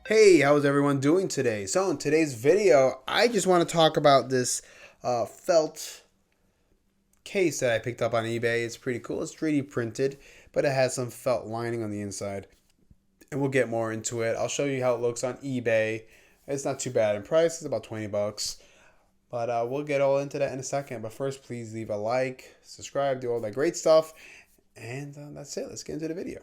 Hey, how's everyone doing today? So in today's video, I just want to talk about this felt case that I picked up on eBay. It's pretty cool. It's 3D printed, but it has some felt lining on the inside. And we'll get more into it. I'll show you how it looks on eBay. It's not too bad in price. It's about 20 bucks. But we'll get all into that in a second. But first, please leave a like, subscribe, do all that great stuff. And that's it. Let's get into the video.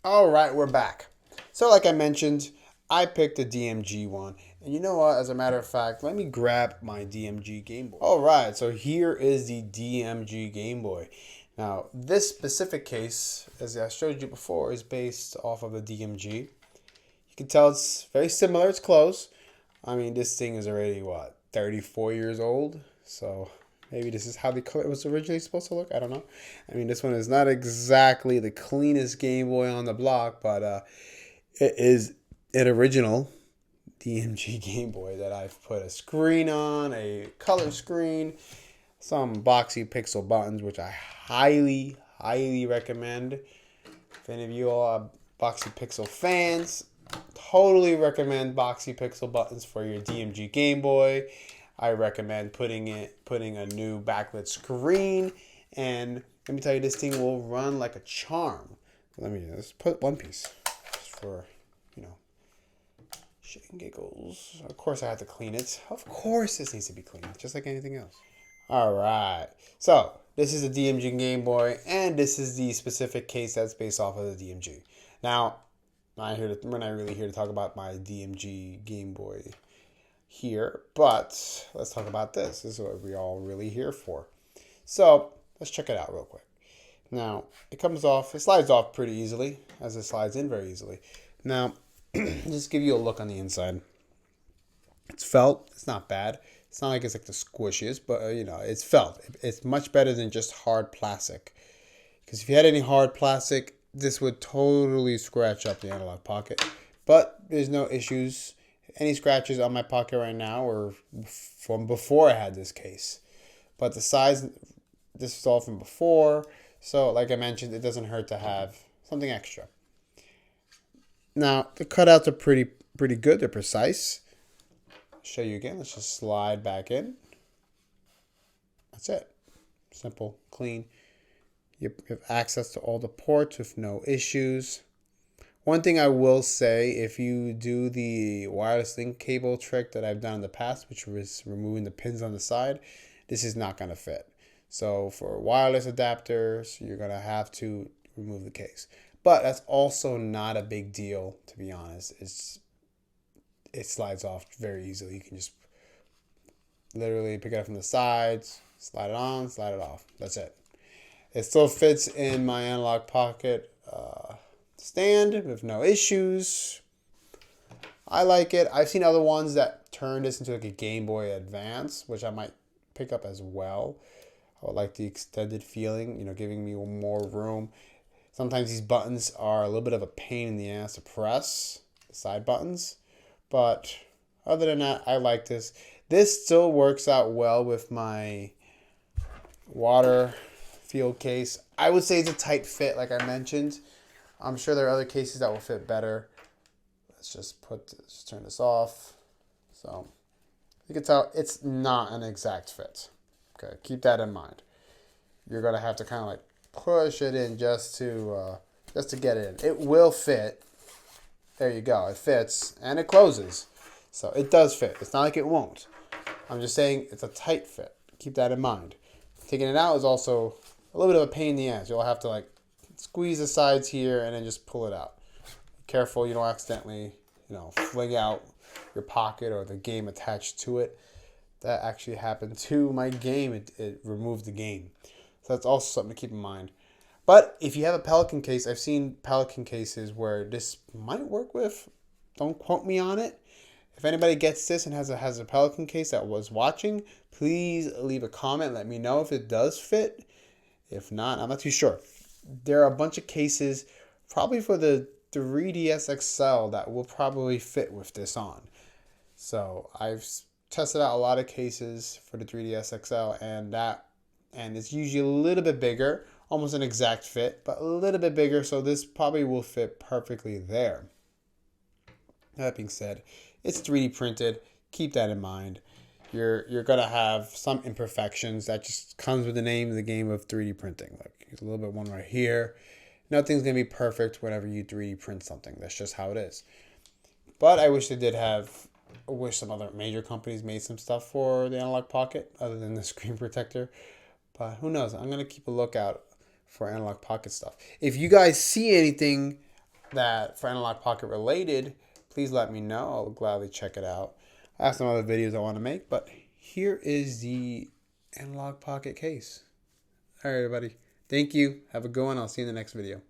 All right, we're back. So like I mentioned, I picked the DMG one. And you know what? As a matter of fact, let me grab my DMG Game Boy. All right, so here is the DMG Game Boy. Now, this specific case, as I showed you before, is based off of the DMG. You can tell it's very similar. It's close. I mean, this thing is already, 34 years old? So maybe this is how it was originally supposed to look. I don't know. I mean, this one is not exactly the cleanest Game Boy on the block, but it is an original DMG Game Boy that I've put a screen on, a color screen, some boxy pixel buttons, which I highly, highly recommend. If any of you are boxy pixel fans, totally recommend boxy pixel buttons for your DMG Game Boy. I recommend putting a new backlit screen, and let me tell you, this thing will run like a charm. Let me just put one piece just for, shit and giggles. Of course I have to clean it. Of course this needs to be cleaned, just like anything else. All right. So this is the DMG Game Boy, and this is the specific case that's based off of the DMG. Now, we're not really here to talk about my DMG Game Boy here, but let's talk about this. This is what we're all really here for. So let's check it out real quick. Now, it slides off pretty easily, as it slides in very easily. Now, just give you a look on the inside. It's felt. It's not bad. It's not like it's like the squishiest, but it's felt. It's much better than just hard plastic. Because if you had any hard plastic, this would totally scratch up the analog pocket. But there's no issues. Any scratches on my pocket right now are from before I had this case. But the size, this is all from before. So like I mentioned, it doesn't hurt to have something extra. Now, the cutouts are pretty good. They're precise. I'll show you again. Let's just slide back in. That's it. Simple, clean. You have access to all the ports with no issues. One thing I will say, if you do the wireless link cable trick that I've done in the past, which was removing the pins on the side, this is not going to fit. So for wireless adapters, you're going to have to remove the case. But that's also not a big deal, to be honest. It slides off very easily. You can just literally pick it up from the sides, slide it on, slide it off. That's it. It still fits in my analog pocket stand with no issues. I like it. I've seen other ones that turn this into like a Game Boy Advance, which I might pick up as well. I would like the extended feeling, giving me more room. Sometimes these buttons are a little bit of a pain in the ass to press, the side buttons. But other than that, I like this. This still works out well with my water field case. I would say it's a tight fit, like I mentioned. I'm sure there are other cases that will fit better. Let's just turn this off. So you can tell it's not an exact fit. Okay, keep that in mind. You're gonna have to kind of like push it in just to get it in. It will fit. There you go. It fits and it closes. So it does fit. It's not like it won't. I'm just saying it's a tight fit. Keep that in mind. Taking it out is also a little bit of a pain in the ass. You'll have to like squeeze the sides here and then just pull it out. Be careful you don't accidentally, fling out your pocket or the game attached to it. That actually happened to my game. It removed the game. So that's also something to keep in mind. But if you have a Pelican case, I've seen Pelican cases where this might work with. Don't quote me on it. If anybody gets this and has a Pelican case that was watching, please leave a comment. Let me know if it does fit. If not, I'm not too sure. There are a bunch of cases, probably for the 3DS XL, that will probably fit with this on. So I've tested out a lot of cases for the 3DS XL, and it's usually a little bit bigger, almost an exact fit, but a little bit bigger, so this probably will fit perfectly there. That being said, it's 3D printed. Keep that in mind. You're gonna have some imperfections. That just comes with the name of the game of 3D printing. Like there's a little bit one right here. Nothing's gonna be perfect whenever you 3D print something. That's just how it is. But I wish they did have. I wish some other major companies made some stuff for the Analog Pocket other than the screen protector. But who knows? I'm gonna keep a lookout for Analog Pocket stuff. If you guys see anything that for Analog Pocket related, please let me know. I'll gladly check it out. I have some other videos I want to make, but here is the Analog Pocket case. All right, everybody. Thank you. Have a good one. I'll see you in the next video.